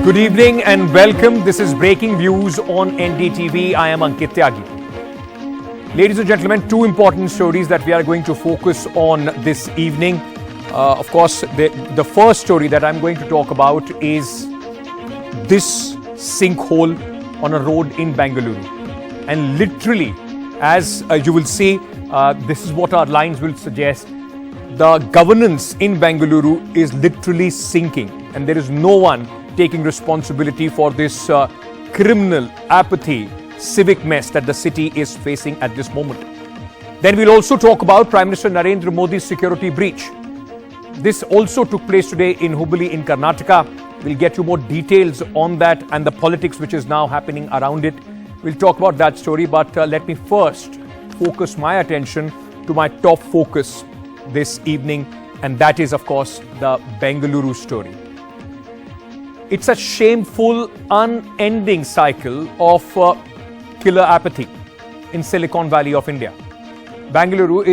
Good evening and welcome. This is Breaking Views on NDTV. I am Ankit Tyagi. Ladies and gentlemen, two important stories that we are going to focus on this evening. Of course, the first story that I'm going to talk about is this sinkhole on a road in Bengaluru. And literally, as you will see, this is what our lines will suggest. The governance in Bengaluru is literally sinking, and there is no one taking responsibility for this criminal apathy, civic mess that the city is facing at this moment. Then we'll also talk about Prime Minister Narendra Modi's security breach. This also took place today in Hubballi in Karnataka. We'll get you more details on that and the politics which is now happening around it. We'll talk about that story, but let me first focus my attention to my top focus this evening, and that is, of course, the Bengaluru story. It's a shameful, unending cycle of killer apathy in Silicon Valley of India. Bengaluru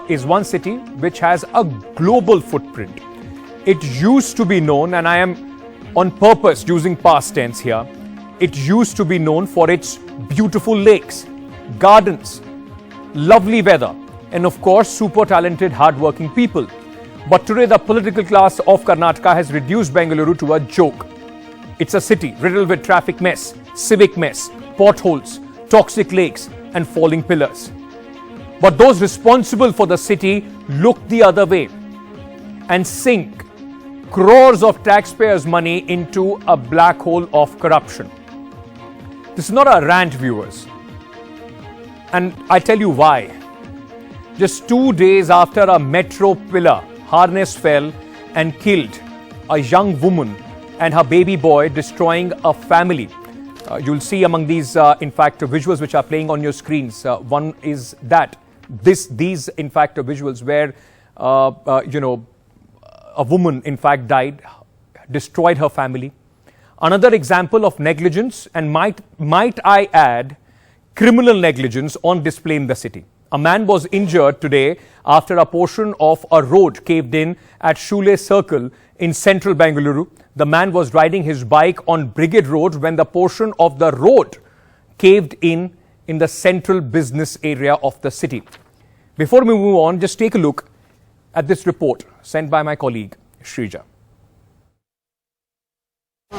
is one city which has a global footprint. It used to be known, and I am on purpose using past tense here, it used to be known for its beautiful lakes, gardens, lovely weather, and of course super talented, hard-working people. But today the political class of Karnataka has reduced Bengaluru to a joke. It's a city riddled with traffic mess, civic mess, potholes, toxic lakes and falling pillars. But those responsible for the city look the other way and sink crores of taxpayers' money into a black hole of corruption. This is not a rant, viewers. And I tell you why. Just 2 days after a metro pillar harness fell and killed a young woman and her baby boy, destroying a family. You'll see among these, in fact, visuals which are playing on your screens. One is that these, in fact, visuals where, a woman, in fact, died, destroyed her family. Another example of negligence, and might I add, criminal negligence on display in the city. A man was injured today after a portion of a road caved in at Shule Circle in central Bengaluru. The man was riding his bike on Brigade Road when the portion of the road caved in the central business area of the city. Before we move on, just take a look at this report sent by my colleague Shrija.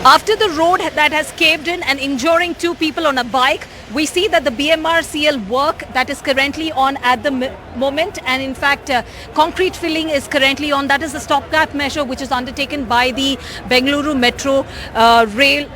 After the road that has caved in and injuring two people on a bike, we see that the BMRCL work that is currently on at the moment, and in fact concrete filling is currently on. That is the stopgap measure which is undertaken by the Bengaluru Metro Rail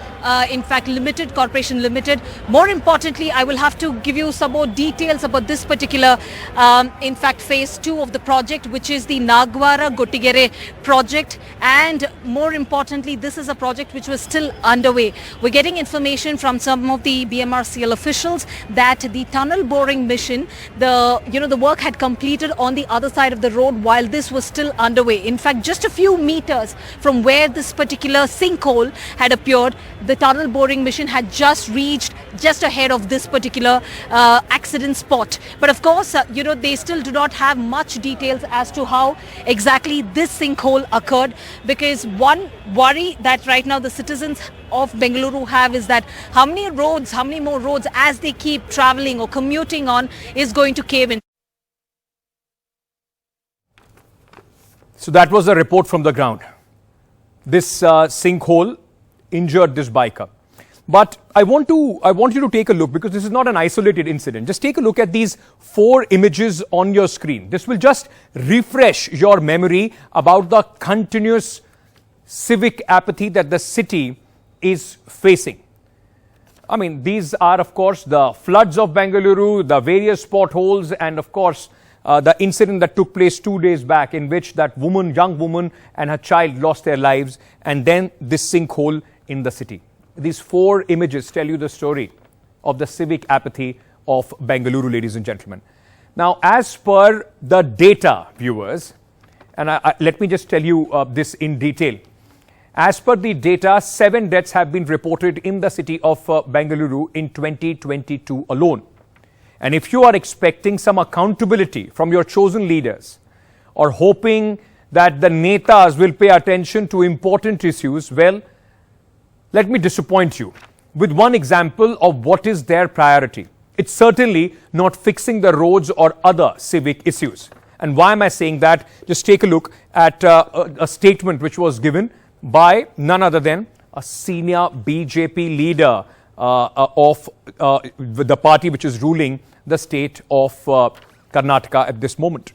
Limited Corporation Limited. More importantly, I will have to give you some more details about this particular phase 2 of the project, which is the Nagwara Gottigere project. And more importantly, this is a project which was still underway. We're getting information from some of the BMRCL officials that the tunnel boring mission, the work had completed on the other side of the road while this was still underway. In fact, just a few meters from where this particular sinkhole had appeared, the tunnel boring mission had just reached just ahead of this particular accident spot. But of course, they still do not have much details as to how exactly this sinkhole occurred, because one worry that right now the citizens of Bengaluru have is that how many more roads as they keep traveling or commuting on is going to cave in. So that was a report from the ground. This sinkhole injured this biker. But I want you to take a look, because this is not an isolated incident. Just take a look at these 4 images on your screen. This will just refresh your memory about the continuous civic apathy that the city is facing. I mean, these are, of course, the floods of Bengaluru, the various potholes, and of course, the incident that took place 2 days back, in which that young woman and her child lost their lives, and then this sinkhole in the city. These 4 images tell you the story of the civic apathy of Bengaluru, ladies and gentlemen. Now, as per the data, viewers, and let me just tell you this in detail. As per the data, 7 deaths have been reported in the city of Bengaluru in 2022 alone. And if you are expecting some accountability from your chosen leaders, or hoping that the netas will pay attention to important issues, well, let me disappoint you with one example of what is their priority. It's certainly not fixing the roads or other civic issues. And why am I saying that? Just take a look at a statement which was given by none other than a senior BJP leader of the party which is ruling the state of Karnataka at this moment.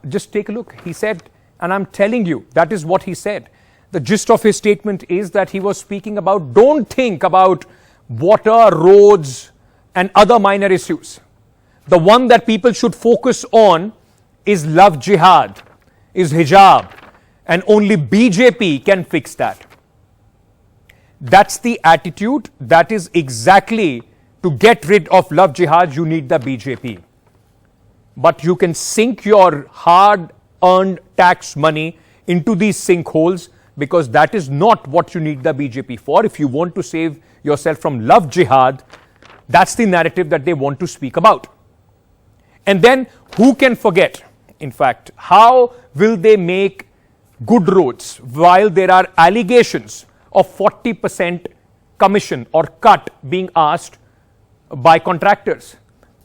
Just take a look. He said, and I'm telling you, that is what he said. The gist of his statement is that he was speaking about don't think about water, roads and other minor issues. The one that people should focus on is love jihad, is hijab, and only BJP can fix that. That's the attitude. That is exactly to get rid of love jihad, you need the BJP. But you can sink your hard-earned tax money into these sinkholes because that is not what you need the BJP for. If you want to save yourself from love jihad, that's the narrative that they want to speak about. And then who can forget, in fact, how will they make good roads while there are allegations of 40% commission or cut being asked by contractors?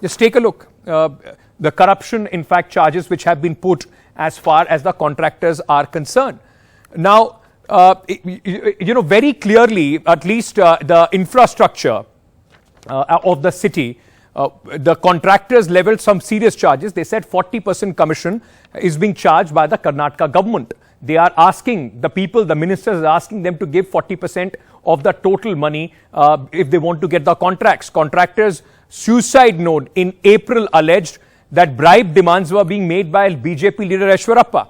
Just take a look. The corruption, in fact, charges which have been put as far as the contractors are concerned. Now, very clearly, at least the infrastructure of the city, the contractors leveled some serious charges. They said 40% commission is being charged by the Karnataka government. They are asking the people, the ministers are asking them to give 40% of the total money if they want to get the contracts. Contractors' suicide note in April alleged that bribe demands were being made by BJP leader Aishwarappa.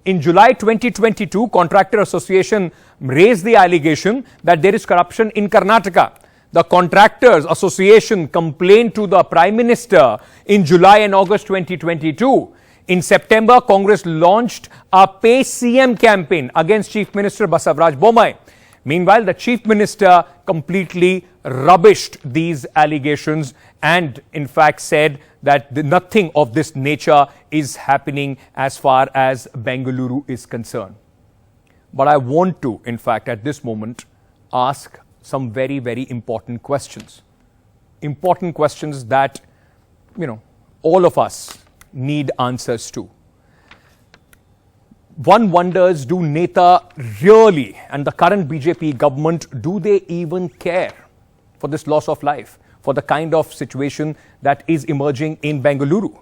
In July 2022, Contractor Association raised the allegation that there is corruption in Karnataka. The Contractors Association complained to the Prime Minister in July and August 2022. In September, Congress launched a Pay CM campaign against Chief Minister Basavaraj Bommai. Meanwhile, the Chief Minister completely rubbished these allegations and, in fact, said that nothing of this nature is happening as far as Bengaluru is concerned. But I want to, in fact, at this moment, ask some very, very important questions. Important questions that, all of us need answers to. One wonders, do Neta really and the current BJP government, do they even care for this loss of life, for the kind of situation that is emerging in Bengaluru?